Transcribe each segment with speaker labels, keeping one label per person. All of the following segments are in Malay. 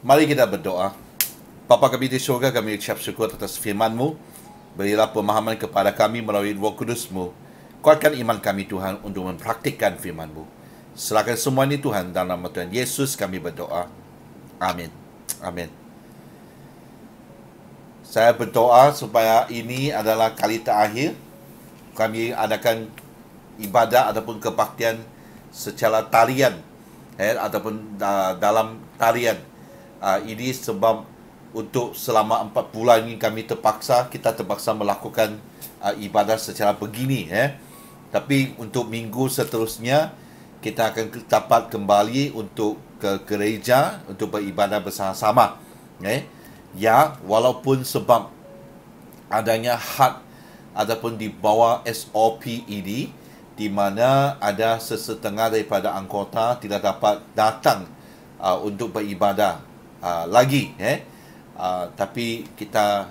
Speaker 1: Mari kita berdoa. Bapa kami di syurga, kami ucap syukur atas firman-Mu. Berilah pemahaman kepada kami melalui Roh Kudus-Mu. Kuatkan iman kami Tuhan untuk mempraktikkan firman-Mu. Serahkan semua ini Tuhan, dalam nama Tuhan Yesus kami berdoa. Amin. Amin. Saya berdoa supaya ini adalah kali terakhir kami adakan ibadah ataupun kebaktian secara tarian, ataupun dalam tarian. Ini sebab untuk selama 4 bulan ini kita terpaksa melakukan ibadah secara begini. Tapi untuk minggu seterusnya kita akan dapat kembali untuk ke gereja untuk beribadah bersama-sama. Ya, walaupun sebab adanya had ataupun di bawah SOP ini, di mana ada sesetengah daripada anggota tidak dapat datang untuk beribadah lagi. Tapi kita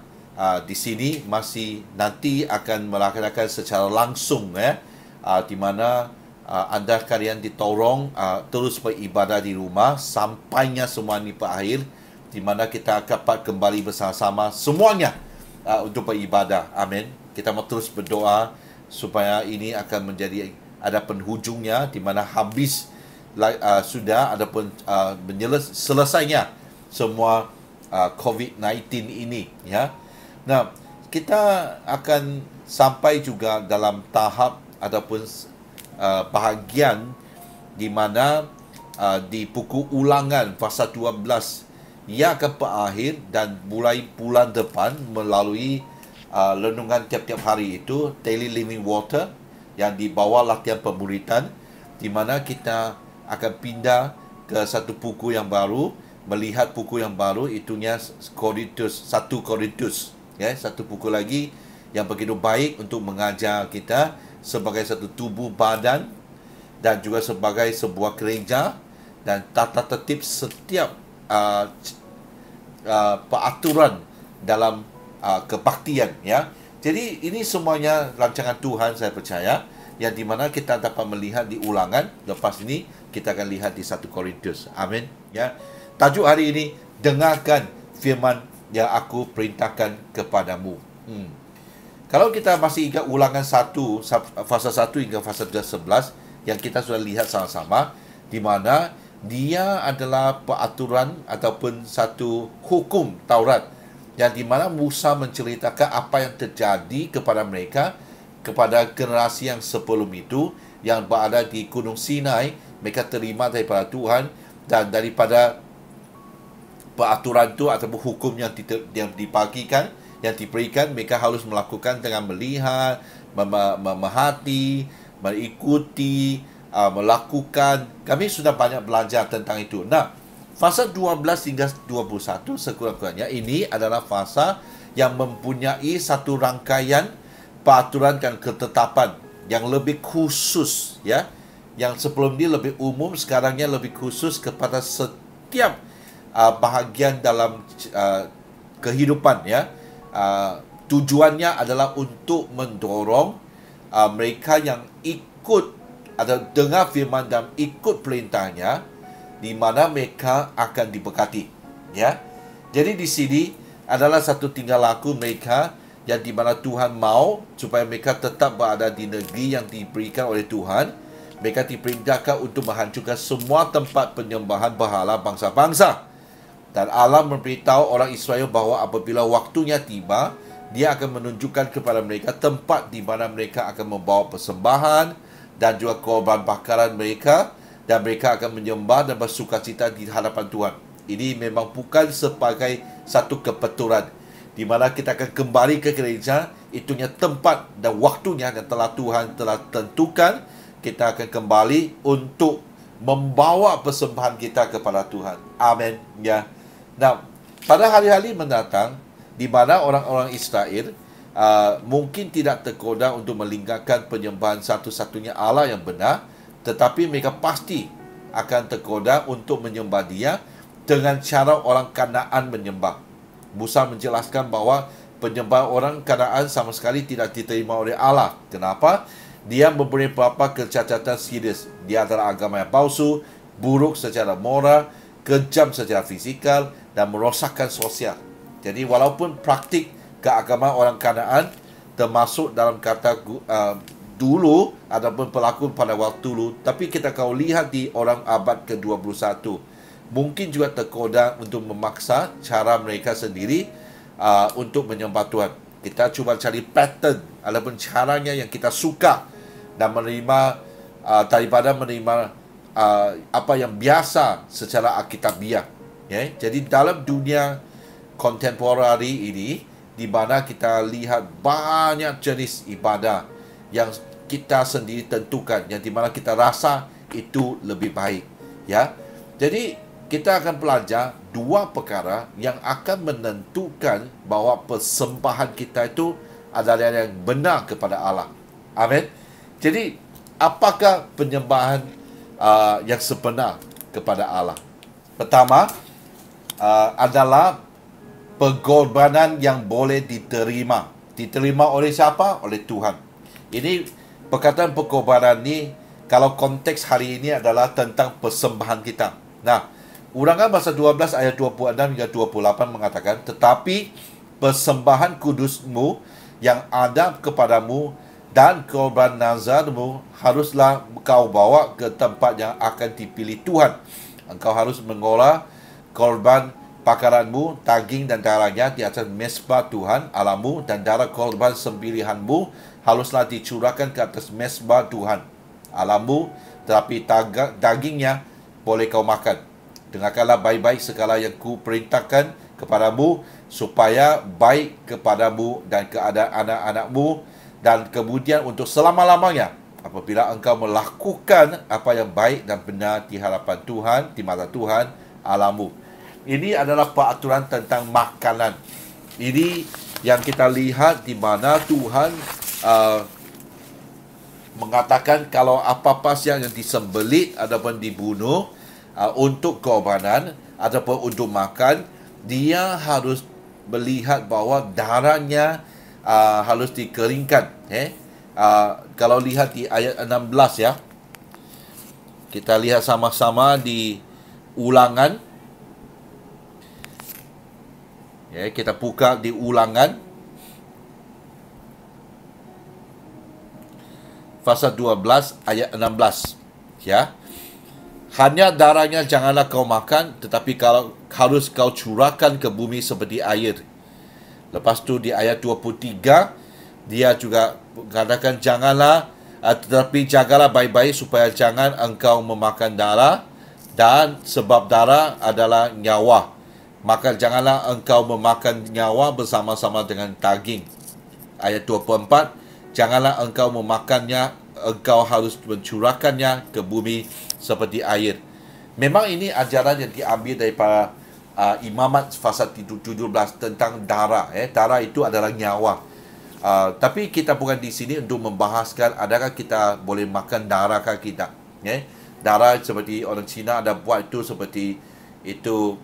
Speaker 1: di sini masih nanti akan melaksanakan secara langsung, di mana anda kalian ditolong terus beribadah di rumah sampainya semua ini berakhir, di mana kita dapat kembali bersama-sama semuanya untuk beribadah. Amin. Kita mau terus berdoa supaya ini akan menjadi ada penghujungnya, di mana habis sudah ataupun selesainya semua COVID-19 ini, ya. Nah, kita akan sampai juga dalam tahap ataupun bahagian di mana di buku Ulangan pasal 12 ia akan berakhir, dan mulai bulan depan melalui renungan tiap-tiap hari itu Daily Living Water yang di bawah latihan pemuritan, di mana kita akan pindah ke satu buku yang baru, melihat buku yang baru itunya 1 Korintus, satu buku lagi yang begitu baik untuk mengajar kita sebagai satu tubuh badan dan juga sebagai sebuah gereja, dan tata tertib setiap peraturan dalam kebaktian, ya. Jadi ini semuanya rancangan Tuhan, saya percaya, yang dimana kita dapat melihat di Ulangan. Lepas ini kita akan lihat di 1 Korintus. Amin, ya. Tajuk hari ini, dengarkan firman yang aku perintahkan kepadamu. Kalau kita masih ingat Ulangan 1, fasa 1 hingga fasa 11 yang kita sudah lihat sama-sama, di mana dia adalah peraturan ataupun satu hukum Taurat, yang di mana Musa menceritakan apa yang terjadi kepada mereka, kepada generasi yang sebelum itu, yang berada di Gunung Sinai. Mereka terima daripada Tuhan, dan daripada peraturan itu ataupun hukum yang dibagikan, yang diberikan, mereka harus melakukan dengan melihat, memahati, mengikuti, melakukan. Kami sudah banyak belajar tentang itu. Nah, fasa 12 hingga 21 sekurang-kurangnya ini adalah fasa yang mempunyai satu rangkaian peraturan dan ketetapan yang lebih khusus, ya. Yang sebelum ini lebih umum, sekarangnya lebih khusus kepada setiap bahagian dalam kehidupan, ya. Tujuannya adalah untuk mendorong mereka yang ikut atau dengar firman dan ikut perintahnya, di mana mereka akan diberkati, ya. Jadi di sini adalah satu tingkah laku mereka yang di mana Tuhan mau supaya mereka tetap berada di negeri yang diberikan oleh Tuhan. Mereka diperintahkan untuk menghancurkan semua tempat penyembahan berhala bangsa-bangsa. Dan Allah memberitahu orang Israel bahawa apabila waktunya tiba, Dia akan menunjukkan kepada mereka tempat di mana mereka akan membawa persembahan dan juga korban bakaran mereka, dan mereka akan menyembah dan bersukacita di hadapan Tuhan. Ini memang bukan sebagai satu kebetulan, di mana kita akan kembali ke gereja. Itunya tempat dan waktunya yang Tuhan telah tentukan. Kita akan kembali untuk membawa persembahan kita kepada Tuhan. Amin, ya. Nah, pada hari-hari mendatang, di mana orang-orang Israel mungkin tidak tergoda untuk melingkarkan penyembahan satu-satunya Allah yang benar, tetapi mereka pasti akan tergoda untuk menyembah Dia dengan cara orang Kanaan menyembah. Musa menjelaskan bahawa penyembahan orang Kanaan sama sekali tidak diterima oleh Allah. Kenapa? Dia memberi beberapa kecacatan serius. Dia adalah agama yang palsu, buruk secara moral, kejam secara fizikal dan merosakkan sosial. Jadi walaupun praktik keagamaan orang Kanaan termasuk dalam kata dulu ataupun berlaku pada waktu dulu, tapi kita kalau lihat di orang abad ke-21, mungkin juga tergoda untuk memaksa cara mereka sendiri untuk menyembah Tuhan. Kita cuba cari pattern ataupun caranya yang kita suka dan menerima daripada menerima apa yang biasa secara alkitabiah. Jadi dalam dunia kontemporari ini, di mana kita lihat banyak jenis ibadah yang kita sendiri tentukan, yang di mana kita rasa itu lebih baik. Jadi kita akan belajar dua perkara yang akan menentukan bahawa persembahan kita itu adalah yang benar kepada Allah. Amin. Jadi apakah penyembahan yang sebenar kepada Allah? Pertama adalah pengorbanan yang boleh diterima. Diterima oleh siapa? Oleh Tuhan. Ini perkataan pengorbanan ni, kalau konteks hari ini adalah tentang persembahan kita. Nah, Ulangan pasal 12 ayat 26 hingga 28 mengatakan, tetapi persembahan kudusmu yang ada kepadamu dan korban nazarmu haruslah kau bawa ke tempat yang akan dipilih Tuhan. Engkau harus mengolah korban pakaranmu, daging dan darahnya di atas mezbah Tuhan Allahmu, dan darah korban sembelihanmu haruslah dicurahkan ke atas mezbah Tuhan Allahmu, tetapi dagingnya boleh kau makan. Dengarkanlah baik-baik segala yang ku perintahkan kepadamu, supaya baik kepadamu dan keadaan anak-anakmu, dan kemudian untuk selama-lamanya, apabila engkau melakukan apa yang baik dan benar di hadapan Tuhan, di mata Tuhan Allahmu. Ini adalah peraturan tentang makanan. Ini yang kita lihat di mana Tuhan mengatakan kalau apa-apa yang disembelih ataupun dibunuh untuk korbanan ataupun untuk makan, dia harus melihat bahawa darahnya harus dikeringkan. Kalau lihat di ayat 16 ya, kita lihat sama-sama di Ulangan. Kita buka di Ulangan pasal 12 ayat 16 ya. Hanya darahnya janganlah kau makan, tetapi kalau harus kau curahkan ke bumi seperti air. Lepas tu di ayat 23, dia juga katakan janganlah, tetapi jagalah baik-baik supaya jangan engkau memakan darah, dan sebab darah adalah nyawa. Maka janganlah engkau memakan nyawa bersama-sama dengan daging. Ayat 24, janganlah engkau memakannya, engkau harus mencurahkannya ke bumi seperti air. Memang ini ajaran yang diambil daripada Imamat pasal 17 tentang darah. Darah itu adalah nyawa. Tapi kita bukan di sini untuk membahaskan adakah kita boleh makan darah kah tidak. Darah seperti orang Cina ada buat itu seperti itu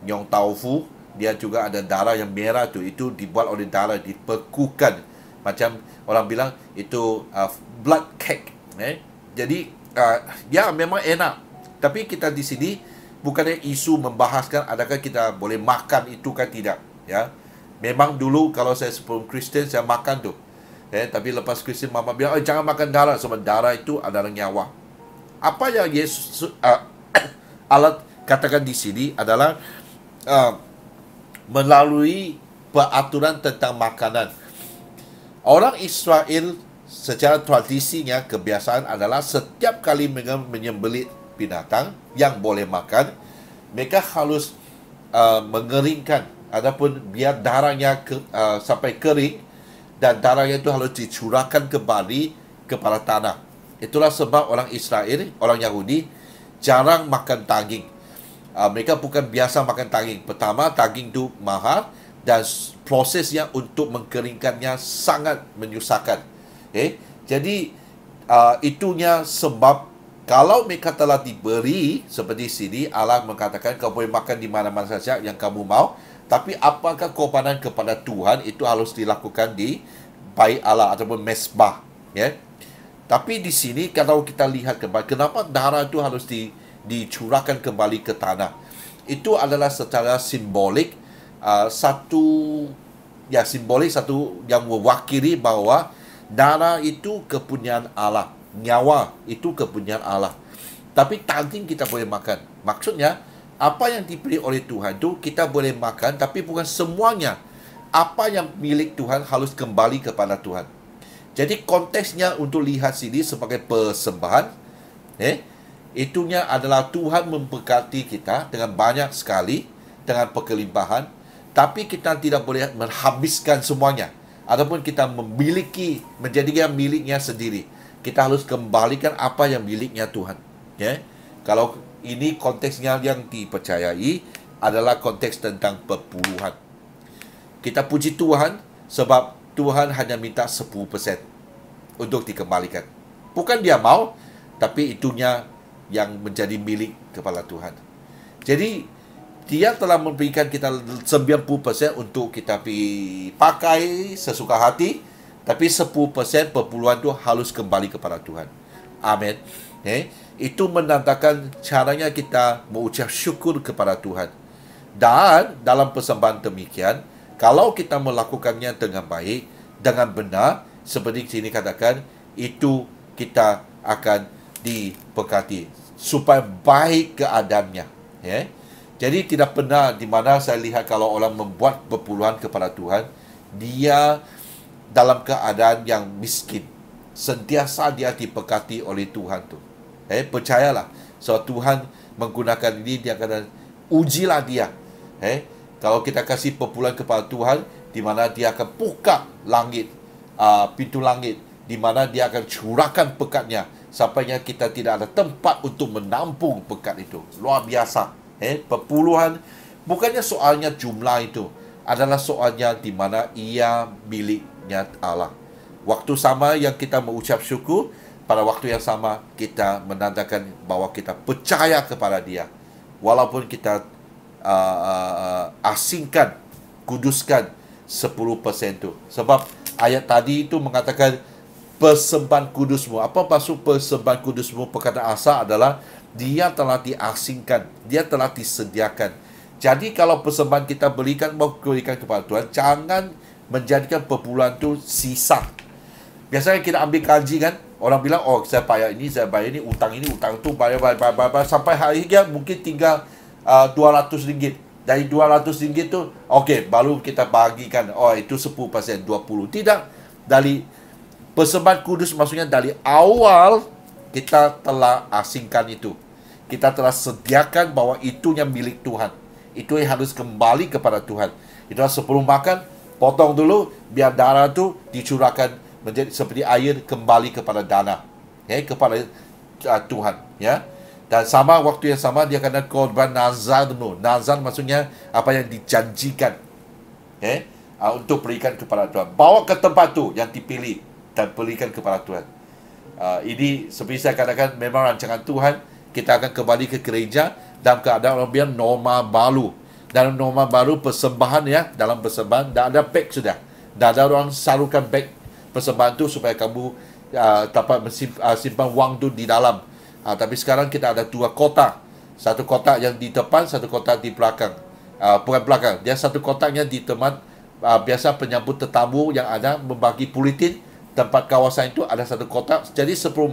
Speaker 1: Yong Tau Fu. Dia juga ada darah yang merah tu. Itu dibuat oleh darah, dibekukan. Macam orang bilang itu blood cake. Jadi ya memang enak. Tapi kita di sini bukannya isu membahaskan adakah kita boleh makan itu kan tidak. Ya, memang dulu kalau saya sebelum Kristen saya makan tu. Tapi lepas Kristen mama bilang jangan makan darah sebab darah itu adalah nyawa. Apa yang Yesus Allah katakan di sini adalah melalui peraturan tentang makanan. Orang Israel secara tradisinya kebiasaan adalah setiap kali mereka menyembelih binatang yang boleh makan, mereka harus mengeringkan ataupun biar darahnya sampai kering, dan darahnya itu harus dicurahkan kembali kepada tanah. Itulah sebab orang Israel, orang Yahudi jarang makan daging. Mereka bukan biasa makan daging. Pertama, daging itu mahal dan prosesnya untuk mengkeringkannya sangat menyusahkan. Jadi itunya sebab kalau mereka telah diberi seperti sini, Allah mengatakan kau boleh makan di mana-mana saja yang kamu mau, tapi apakah korbanan kepada Tuhan itu harus dilakukan di bait Allah ataupun mezbah. Tapi di sini kalau kita lihat kembali, kenapa darah itu harus dicurahkan kembali ke tanah? itu adalah secara simbolik simbolik satu yang mewakili bahawa darah itu kepunyaan Allah, nyawa itu kepunyaan Allah. Tapi daging kita boleh makan. Maksudnya, apa yang diberi oleh Tuhan itu kita boleh makan, tapi bukan semuanya. Apa yang milik Tuhan harus kembali kepada Tuhan. Jadi konteksnya untuk lihat sini sebagai persembahan, itunya adalah Tuhan memberkati kita dengan banyak sekali, dengan berkelimpahan, tapi kita tidak boleh menghabiskan semuanya. Ataupun kita memiliki, menjadikan miliknya sendiri. Kita harus kembalikan apa yang miliknya Tuhan. Kalau ini konteksnya yang dipercayai adalah konteks tentang perpuluhan. Kita puji Tuhan sebab Tuhan hanya minta 10% untuk dikembalikan. Bukan dia mau, tapi itunya yang menjadi milik kepada Tuhan. Jadi, dia telah memberikan kita 90% untuk kita pakai sesuka hati, tapi 10% perpuluhan itu harus kembali kepada Tuhan. Amin. Itu menandakan caranya kita mengucap syukur kepada Tuhan. Dan dalam persembahan demikian, kalau kita melakukannya dengan baik, dengan benar, seperti sini katakan, itu kita akan diberkati supaya baik keadaannya. Jadi tidak pernah di mana saya lihat kalau orang membuat perpuluhan kepada Tuhan, dia dalam keadaan yang miskin. Sentiasa dia diberkati oleh Tuhan tu. Percayalah, so Tuhan menggunakan ini, dia akan ujilah dia. Kalau kita kasih perpuluhan kepada Tuhan, di mana dia akan buka langit, pintu langit, di mana dia akan curahkan berkatnya, sampainya kita tidak ada tempat untuk menampung berkat itu. Luar biasa. Perpuluhan bukannya soalnya jumlah itu, adalah soalnya di mana ia miliknya Allah. Waktu sama yang kita mengucap syukur, pada waktu yang sama kita menandakan bahawa kita percaya kepada dia. Walaupun kita asingkan, kuduskan 10% itu. Sebab ayat tadi itu mengatakan persembahan kudusmu. Apa maksud persembahan kudusmu? Perkataan asal adalah dia telah diasingkan, dia telah disediakan. Jadi kalau persembahan kita berikan kepada Tuhan, jangan menjadikan perpuluhan itu sisa. Biasanya kita ambil kaji kan, orang bilang, oh saya bayar ini, utang itu, bayar, sampai akhirnya mungkin tinggal RM200. Dari RM200 tu, okey, baru kita bagikan, oh itu 10%, 20%. Tidak, dari persembahan kudus maksudnya dari awal kita telah asingkan itu. Kita telah sediakan bahawa itu yang milik Tuhan. Itu yang harus kembali kepada Tuhan. Itulah sebelum makan, potong dulu, biar darah tu dicurahkan menjadi seperti air kembali kepada dana, kepada Tuhan, Dan sama waktu yang sama dia kena korban nazar dulu. Nazar maksudnya apa yang dijanjikan, untuk berikan kepada Tuhan. Bawa ke tempat tu yang dipilih dan berikan kepada Tuhan. Ini seperti saya katakan, memang rancangan Tuhan. Kita akan kembali ke gereja dalam keadaan orang bilang norma baru. Dalam norma baru persembahan, dalam persembahan dah ada beg sudah. Dah ada orang salurkan beg persembahan tu supaya kamu dapat simpan wang tu di dalam. Tapi sekarang kita ada 2 kotak. Satu kotak yang di depan, satu kotak di belakang. Bukan belakang, dia satu kotaknya di tempat biasa penyambut tetamu yang ada membagi politin. Tempat kawasan itu ada satu kotak. Jadi sebelum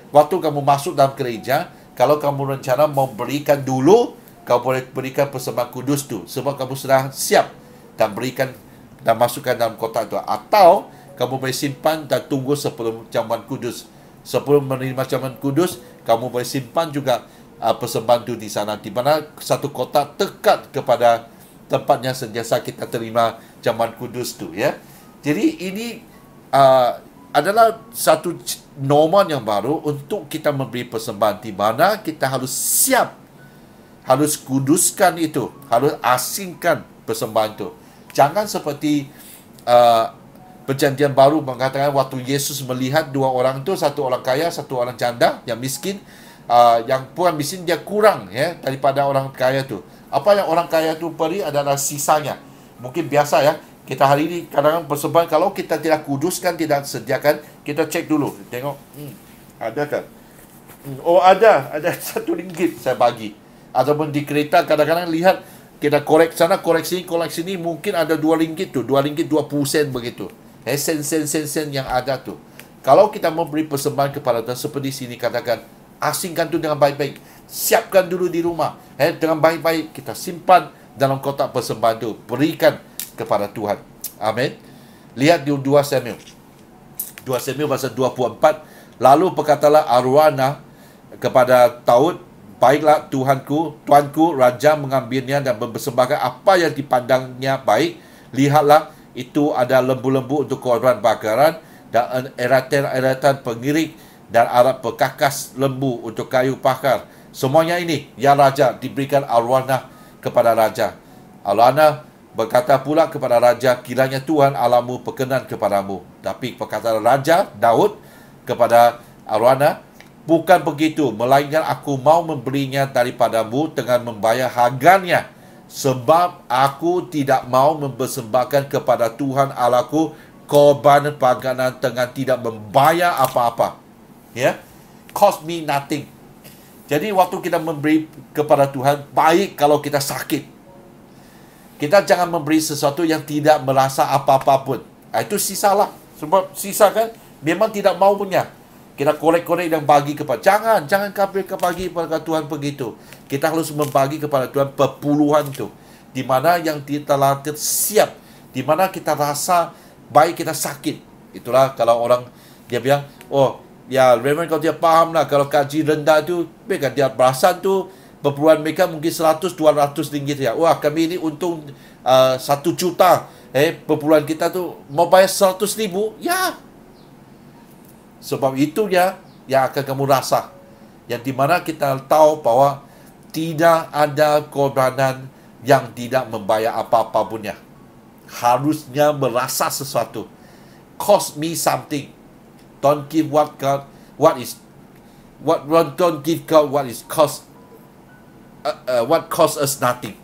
Speaker 1: waktu kamu masuk dalam gereja, kalau kamu rencana mau berikan dulu, kamu boleh berikan persembahan kudus tu. Sebab kamu sudah siap dan berikan dan masukkan dalam kotak itu. Atau kamu boleh simpan dan tunggu sebelum jamuan kudus. Sebelum menerima jamuan kudus, kamu boleh simpan juga persembahan itu di sana. Di mana satu kotak dekat kepada tempatnya sentiasa kita terima jamuan kudus tu. Jadi ini adalah satu norma yang baru untuk kita memberi persembahan. Di mana kita harus siap, harus kuduskan itu, harus asingkan persembahan itu. Jangan seperti Perjanjian Baru mengatakan waktu Yesus melihat 2 orang itu, satu orang kaya, satu orang janda yang miskin. Yang bukan miskin dia kurang daripada orang kaya tu. Apa yang orang kaya tu beri adalah sisanya. Mungkin biasa kita hari ini kadang-kadang persembahan, kalau kita tidak kuduskan, tidak sediakan, kita cek dulu, tengok ada kan? Oh ada RM1 saya bagi. Ataupun di kereta kadang-kadang lihat kita korek sana, korek sini, mungkin ada RM2 tu, RM2.20 begitu. Sen yang ada tu. Kalau kita memberi persembahan kepada Tuhan seperti sini katakan, asingkan tu dengan baik-baik. Siapkan dulu di rumah. Dengan baik-baik kita simpan dalam kotak persembahan tu. Berikan kepada Tuhan. Amin. Lihat di 2 Samuel. 2 Samuel pasal 24. Lalu berkatalah Araunah kepada Daud, baiklah tuanku, raja mengambilnya dan mempersembahkan apa yang dipandangnya baik. Lihatlah, itu ada lembu-lembu untuk korban bakaran dan eratan pengirik dan alat perkakas lembu untuk kayu bakar. Semuanya ini, ya raja, diberikan Araunah kepada raja. Araunah berkata pula kepada raja, kiranya Tuhan Allahmu berkenan kepadamu. Tapi perkataan raja Daud kepada Araunah, bukan begitu, melainkan aku mau membelinya daripadamu dengan membayar harganya. Sebab aku tidak mau mempersembahkan kepada Tuhan Allahku korban pangganan dengan tidak membayar apa-apa. Ya, cost me nothing. Jadi waktu kita memberi kepada Tuhan, baik kalau kita sakit. Kita jangan memberi sesuatu yang tidak merasa apa-apa pun. Itu sisa lah. Sebab sisa kan, memang tidak mau punya. Kita korek-korek dan bagi kepada. Jangan bagi kepada Tuhan begitu. Kita harus membagi kepada Tuhan perpuluhan tu. Di mana yang telah siap. Di mana kita rasa baik kita sakit. Itulah kalau orang dia bilang, oh ya Raymond kalau dia faham lah, kalau gaji rendah tu, mereka dia perasan tu, perpuluhan mereka mungkin 100-200 ringgit ya. Wah, kami ini untung 1 juta. Perpuluhan kita tu mau bayar 100,000. Ya. Sebab itu ya yang akan kamu rasa. Yang dimana kita tahu bahwa tidak ada korbanan yang tidak membayar apa-apa punya. Harusnya merasa sesuatu. Cost me something. Don't give don't give God what cost us nothing.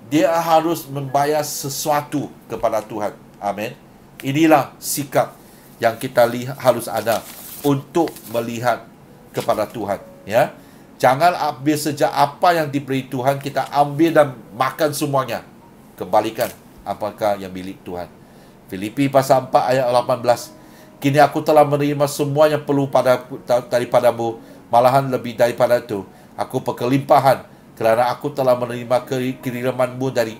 Speaker 1: Dia harus membayar sesuatu kepada Tuhan. Amin. Inilah sikap yang kita harus ada untuk melihat kepada Tuhan. Ya, jangan ambil sejak apa yang diberi Tuhan kita ambil dan makan semuanya. Kembalikan apakah yang milik Tuhan. Filipi pasal 4 ayat 18. Kini aku telah menerima semua yang perlu daripadamu, malahan lebih daripada itu. Aku berkelimpahan kerana aku telah menerima kirimanmu dari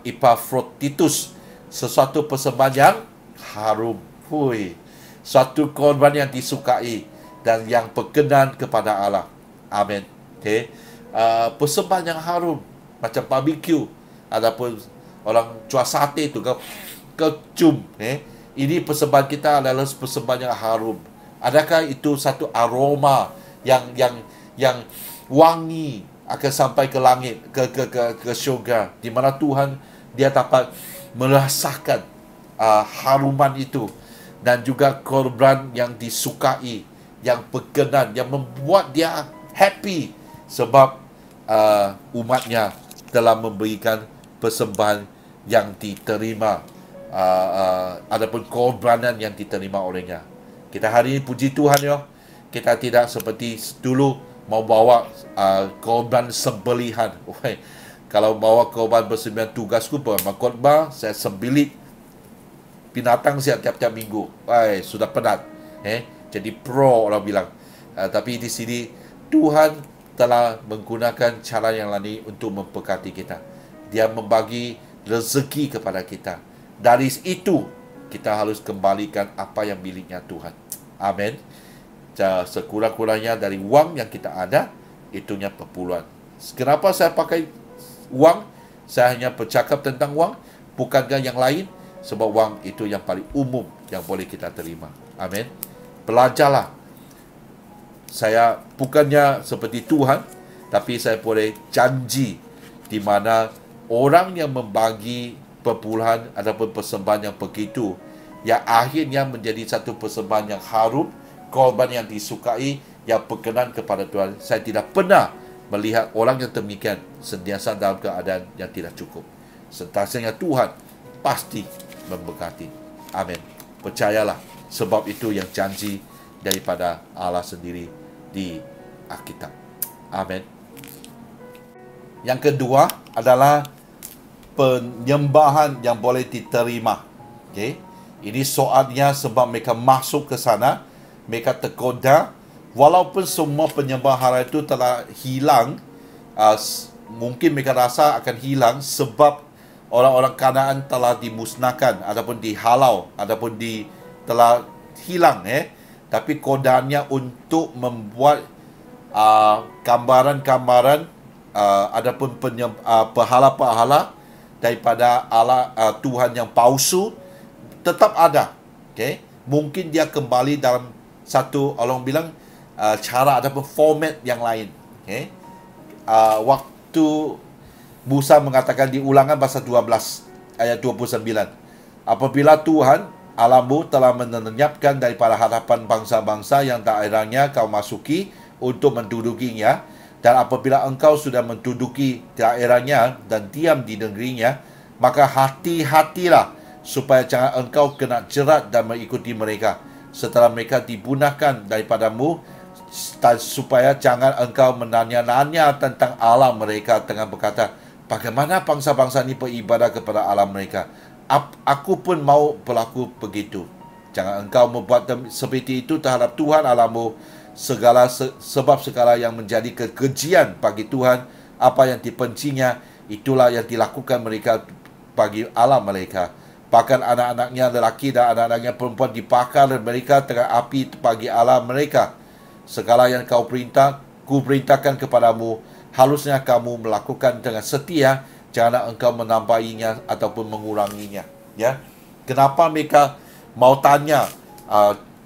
Speaker 1: Epaphroditus, sesuatu persembahan yang harum. Suatu korban yang disukai dan yang berkenan kepada Allah. Amin. Okay. Persembahan yang harum, macam barbecue, ataupun orang jual sate tu kecum. Ini persembahan kita adalah persembahan yang harum. Adakah itu satu aroma yang wangi akan sampai ke langit, ke syurga, di mana Tuhan dia dapat merasakan haruman itu, dan juga korban yang disukai, yang berkenan, yang membuat dia happy sebab umatnya telah memberikan persembahan yang diterima, adapun korbanan yang diterima olehnya. Kita hari ini puji Tuhan ya, kita tidak seperti dulu mau bawa korban sembelihan. Kalau bawa korban bersembelihan, tugasku berkhotbah, saya sembilit binatang tiap-tiap minggu. Sudah penat. Jadi pro orang bilang. Tapi di sini Tuhan telah menggunakan cara yang lain untuk memberkati kita. Dia membagi rezeki kepada kita. Dari itu kita harus kembalikan apa yang miliknya Tuhan. Amin. Sekurang-kurangnya dari wang yang kita ada, itunya perpuluhan. Kenapa saya pakai wang? Saya hanya bercakap tentang wang, bukankah yang lain? Sebab wang itu yang paling umum yang boleh kita terima. Amin. Belajarlah. Saya bukannya seperti Tuhan, tapi saya boleh janji di mana orang yang membagi perpuluhan ataupun persembahan yang begitu, yang akhirnya menjadi satu persembahan yang harum, korban yang disukai, yang berkenan kepada Tuhan. Saya tidak pernah melihat orang yang demikian sentiasa dalam keadaan yang tidak cukup. Sentiasanya Tuhan pasti memberkati. Amin. Percayalah, sebab itu yang janji daripada Allah sendiri di Alkitab. Amin. Yang kedua adalah penyembahan yang boleh diterima. Okey. Ini soalnya sebab mereka masuk ke sana, mereka tergoda. Walaupun semua penyembahan itu telah hilang, mungkin mereka rasa akan hilang sebab orang-orang Kanaan telah dimusnahkan ataupun dihalau ataupun telah hilang. Tapi kodaannya untuk membuat gambaran-gambaran adapun pahala-pahala daripada Allah Tuhan yang palsu tetap ada. Okay? Mungkin dia kembali dalam satu, orang bilang, cara ataupun format yang lain. Okay? Waktu Musa mengatakan di Ulangan pasal 12 ayat 29, apabila Tuhan Allahmu telah melenyapkan daripada hadapan bangsa-bangsa yang daerahnya kau masuki untuk mendudukinya, dan apabila engkau sudah menduduki daerahnya dan diam di negerinya, maka hati-hatilah supaya jangan engkau kena jerat dan mengikuti mereka setelah mereka dibunahkan daripadamu, dan supaya jangan engkau menanya-nanya tentang Allah mereka dengan berkata, bagaimana bangsa-bangsa ini beribadah kepada Allah mereka. Aku pun mau berlaku begitu. Jangan engkau membuat seperti itu terhadap Tuhan Allahmu, sebab segala yang menjadi kekejian bagi Tuhan, apa yang dibencinya, itulah yang dilakukan mereka bagi Allah mereka. Bahkan anak-anaknya lelaki dan anak-anaknya perempuan dibakar mereka dengan api bagi Allah mereka. Segala yang ku perintahkan kepadamu, harusnya kamu melakukan dengan setia, janganlah engkau menambahinya ataupun menguranginya. Ya, kenapa mereka mau tanya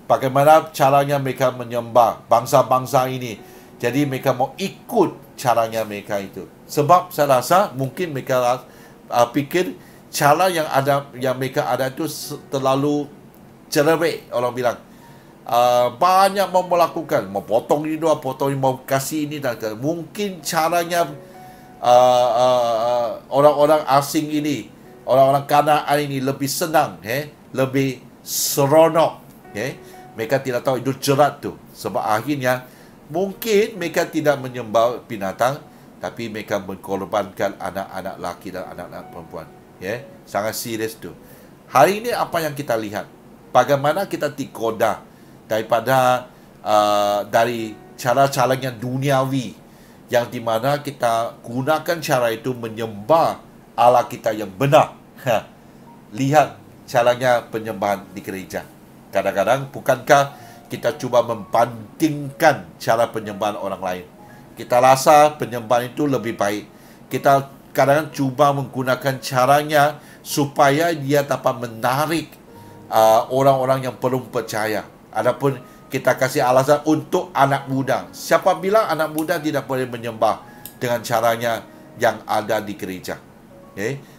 Speaker 1: bagaimana caranya mereka menyembah bangsa-bangsa ini? Jadi mereka mau ikut caranya mereka itu. Sebab saya rasa mungkin mereka fikir cara yang mereka ada itu terlalu cerewet, orang bilang. Banyak mau melakukan, mau potong ini doa, potong ini, mau kasih ini dan mungkin caranya orang-orang asing ini, orang-orang Kanaan ini lebih senang, lebih seronok. Mereka tidak tahu itu jerat tu. Sebab akhirnya mungkin mereka tidak menyembah binatang, tapi mereka mengorbankan anak-anak laki dan anak-anak perempuan. Sangat serius tu. Hari ini apa yang kita lihat? Bagaimana kita digoda daripada dari cara-cara yang duniawi, yang dimana kita gunakan cara itu menyembah Allah kita yang benar. Lihat caranya penyembahan di gereja. Kadang-kadang bukankah kita cuba membandingkan cara penyembahan orang lain? Kita rasa penyembahan itu lebih baik. Kita kadang-kadang cuba menggunakan caranya supaya dia dapat menarik orang-orang yang belum percaya. Adapun kita kasih alasan untuk anak muda. Siapa bilang anak muda tidak boleh menyembah dengan caranya yang ada di gereja?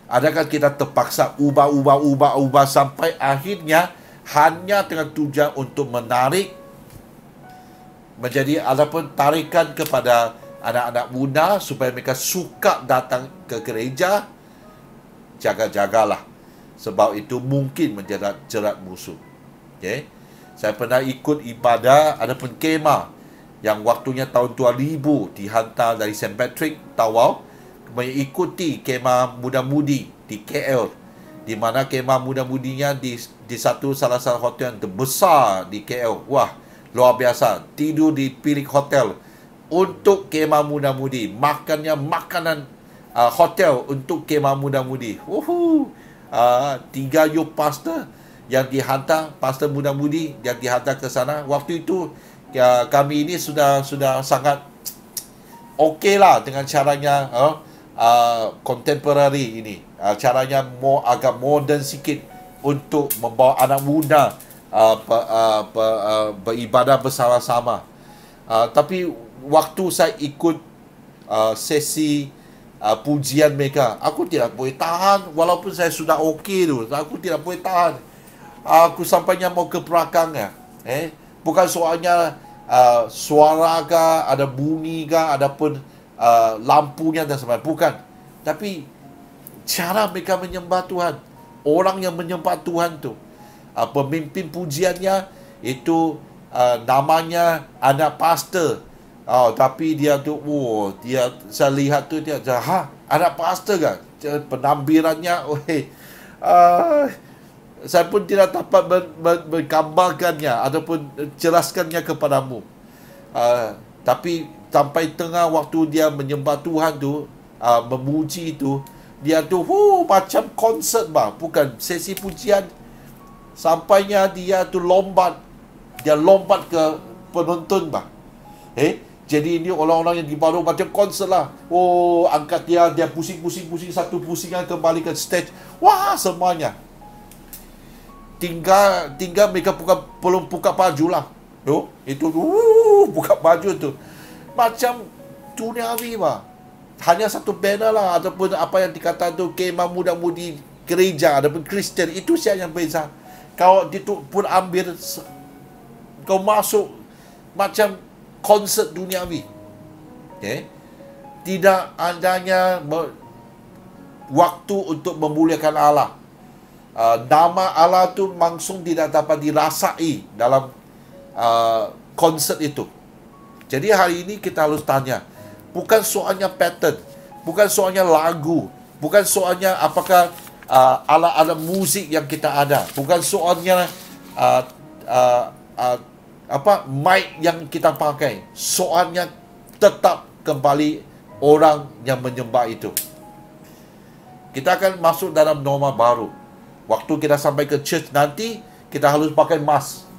Speaker 1: Adakah kita terpaksa ubah sampai akhirnya hanya dengan tujuan untuk menarik, menjadi adapun tarikan kepada anak-anak muda supaya mereka suka datang ke gereja? Jaga-jagalah, sebab itu mungkin menjerat musuh. Saya pernah ikut ibadah, ada pun kemah yang waktunya tahun 2000 dihantar dari St. Patrick, Tawau, mengikuti kemah muda-mudi di KL, di mana kemah muda-mudinya di salah satu hotel yang terbesar di KL. Wah, luar biasa. Tidur di bilik hotel untuk kemah muda-mudi. Makannya makanan hotel untuk kemah muda-mudi. 3 youth pastor yang dihantar, pastor muda-mudi yang dihantar ke sana. Waktu itu kami ini sudah sangat okey lah dengan caranya contemporary ini. Caranya agak modern sikit untuk membawa anak muda beribadah bersama-sama. Tapi waktu saya ikut sesi pujian mereka, aku tidak boleh tahan. Walaupun saya sudah okey tu, aku tidak boleh tahan. Aku sampainya mau ke belakang ya. Bukan soalnya suara kah, ada bunyi kah, ada pun lampunya dan sebagainya. Bukan. Tapi cara mereka menyembah Tuhan, orang yang menyembah Tuhan tu, pemimpin pujiannya itu namanya anak pastor Tapi dia tu, saya lihat tu dia, anak pastor kan? Penampilannya, saya pun tidak dapat menggambarkannya ataupun jelaskannya kepadamu. Tapi sampai tengah waktu dia menyembah Tuhan tu, memuji tu, dia tu macam konsert bukan sesi pujian. Sampainya dia tu lompat ke penonton jadi ini orang-orang yang di bawah macam konsert lah. Angkat dia pusing satu pusingan kembali ke stage. Semuanya. Tinggal mereka belum buka baju lah. Itu buka baju tu. Macam duniawi hanya satu banner lah, ataupun apa yang dikatakan tu kemah muda-mudi gereja ataupun Kristian, itu saja yang beza. Kau itu pun ambil, kau masuk macam konsert duniawi. Tidak adanya waktu untuk memuliakan Allah. Nama Allah tu langsung tidak dapat dirasai dalam konsert itu. Jadi hari ini kita harus tanya, bukan soalnya pattern, bukan soalnya lagu, bukan soalnya apakah alat-alat musik yang kita ada, bukan soalnya mic yang kita pakai. Soalnya tetap kembali orang yang menyembah itu. Kita akan masuk dalam norma baru. Waktu kita sampai ke church nanti, kita harus pakai mask.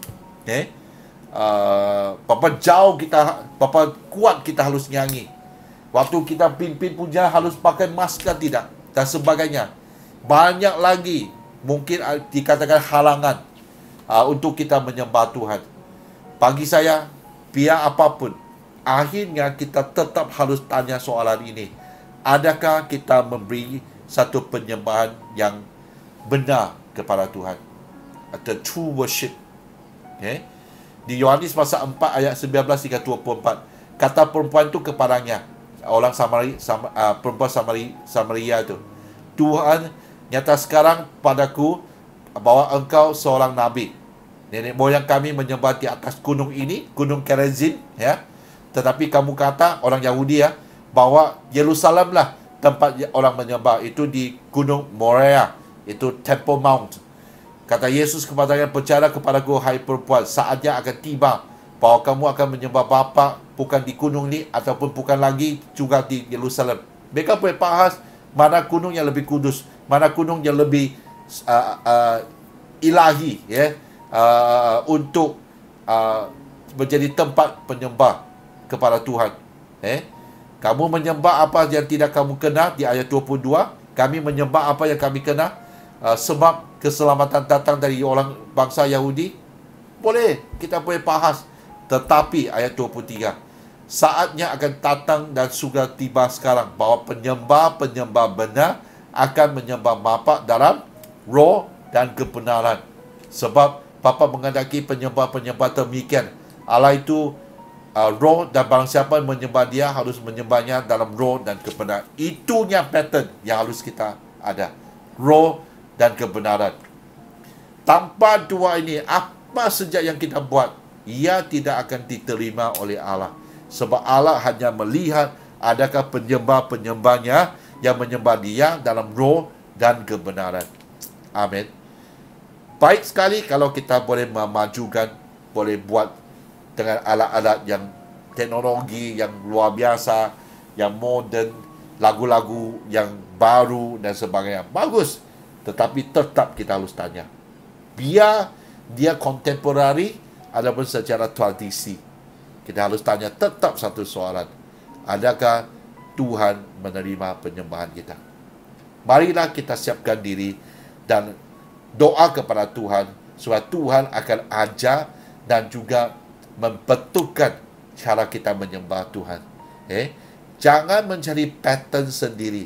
Speaker 1: Berapa jauh kita, berapa kuat kita harus nyanyi. Waktu kita pimpin pujian harus pakai mask ke tidak, dan sebagainya. Banyak lagi mungkin dikatakan halangan untuk kita menyembah Tuhan. Bagi saya, biar apapun, akhirnya kita tetap harus tanya soalan ini. Adakah kita memberi satu penyembahan yang benar kepada Tuhan? The true worship. Di Yohanes pasal 4 ayat 19 hingga 24, kata perempuan itu kepadanya, orang perempuan Samaria itu, Tuhan, nyata sekarang padaku bahwa engkau seorang nabi. Nenek moyang kami menyembah di atas gunung ini, gunung Gerizim, tetapi kamu kata, orang Yahudi bahwa Yerusalem lah tempat orang menyembah, itu di gunung Moriah, itu Temple Mount. Kata Yesus kepadanya, percaya kepadaku hai perempuan, saatnya akan tiba bahwa kamu akan menyembah Bapa bukan di gunung ni, ataupun bukan lagi juga di Yerusalem. Mereka boleh bahas mana gunung yang lebih kudus, mana gunung yang lebih ilahi, untuk menjadi tempat penyembah kepada Tuhan. Kamu menyembah apa yang tidak kamu kenal, di ayat 22. Kami menyembah apa yang kami kenal, sebab keselamatan datang dari orang bangsa Yahudi. Boleh, kita boleh bahas. Tetapi ayat 23, saatnya akan datang dan sudah tiba sekarang bahwa penyembah-penyembah benar akan menyembah Bapa dalam roh dan kebenaran. Sebab Bapa menghendaki penyembah-penyembah demikian. Allah itu roh, dan barang siapa menyembah dia harus menyembahnya dalam roh dan kebenaran. Itunya pattern yang harus kita ada. Roh dan kebenaran. Tanpa dua ini, apa saja yang kita buat, ia tidak akan diterima oleh Allah. Sebab Allah hanya melihat adakah penyembah-penyembahnya yang menyembah dia dalam roh dan kebenaran. Amin. Baik sekali kalau kita boleh memajukan, boleh buat dengan alat-alat yang teknologi yang luar biasa, yang moden, lagu-lagu yang baru dan sebagainya. Bagus. Tetapi tetap kita harus tanya. Biar dia kontemporari ataupun secara tradisi. Kita harus tanya tetap satu soalan. Adakah Tuhan menerima penyembahan kita? Marilah kita siapkan diri dan doa kepada Tuhan supaya Tuhan akan ajar dan juga membetulkan cara kita menyembah Tuhan. Jangan mencari pattern sendiri,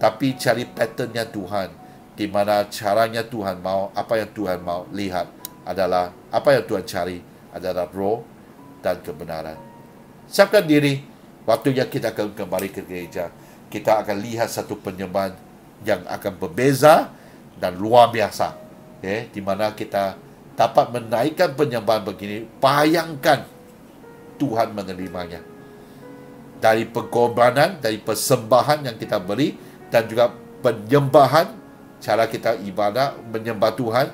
Speaker 1: tapi cari patternnya Tuhan, di mana caranya Tuhan mau, apa yang Tuhan mau lihat adalah, apa yang Tuhan cari adalah roh dan kebenaran. Siapkan diri, waktunya kita akan kembali ke gereja. Kita akan lihat satu penyembahan yang akan berbeza dan luar biasa, di mana kita dapat menaikkan penyembahan begini. Bayangkan Tuhan menerimanya. dari pengorbanan, dari persembahan yang kita beri, dan juga penyembahan, cara kita ibadah, menyembah Tuhan.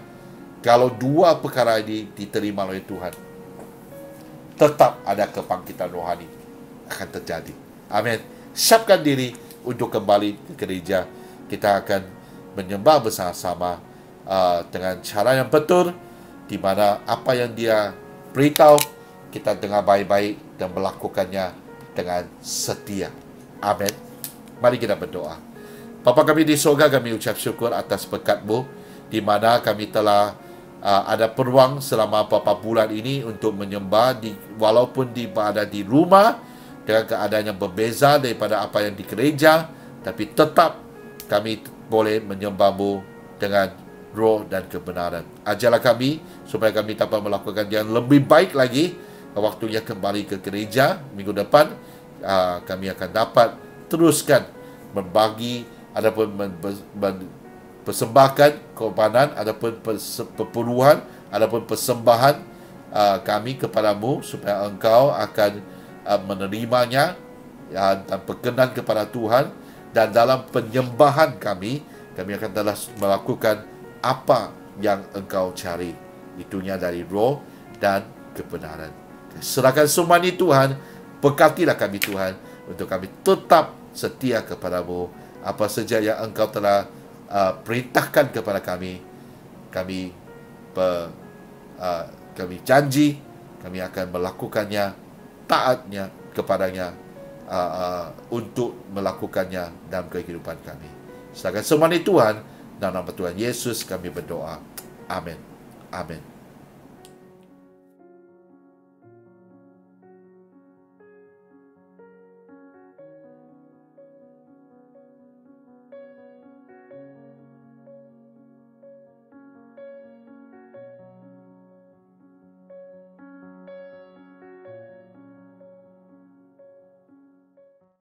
Speaker 1: Kalau dua perkara ini diterima oleh Tuhan, tetap ada kebangkitan rohani akan terjadi. Amin. Siapkan diri untuk kembali ke gereja. Kita akan menyembah bersama-sama dengan cara yang betul, di mana apa yang dia beritahu, kita dengar baik-baik dan melakukannya dengan setia. Amin. Mari kita berdoa. Bapa kami di surga, kami ucap syukur atas berkat-Mu, di mana kami telah ada peluang selama beberapa bulan ini untuk menyembah, walaupun berada di rumah dengan keadaan yang berbeza daripada apa yang di gereja, tapi tetap kami boleh menyembah-Mu dengan roh dan kebenaran. Ajarlah kami supaya kami dapat melakukan yang lebih baik lagi. Waktunya kembali ke gereja minggu depan, kami akan dapat teruskan membagi ataupun persembahkan korbanan, adapun perpuluhan, adapun persembahan kami kepadamu, supaya Engkau akan menerimanya dan berkenan kepada Tuhan. Dan dalam penyembahan kami akan telah melakukan apa yang Engkau cari, itunya dari roh dan kebenaran. Serahkan semua ini Tuhan, berkatilah kami Tuhan, untuk kami tetap setia kepadamu. Apa saja yang Engkau telah perintahkan kepada kami, kami janji kami akan melakukannya, taatnya kepadanya, untuk melakukannya dalam kehidupan kami. Serahkan semua ini Tuhan, dalam nama Tuhan Yesus kami berdoa. Amin. Amin.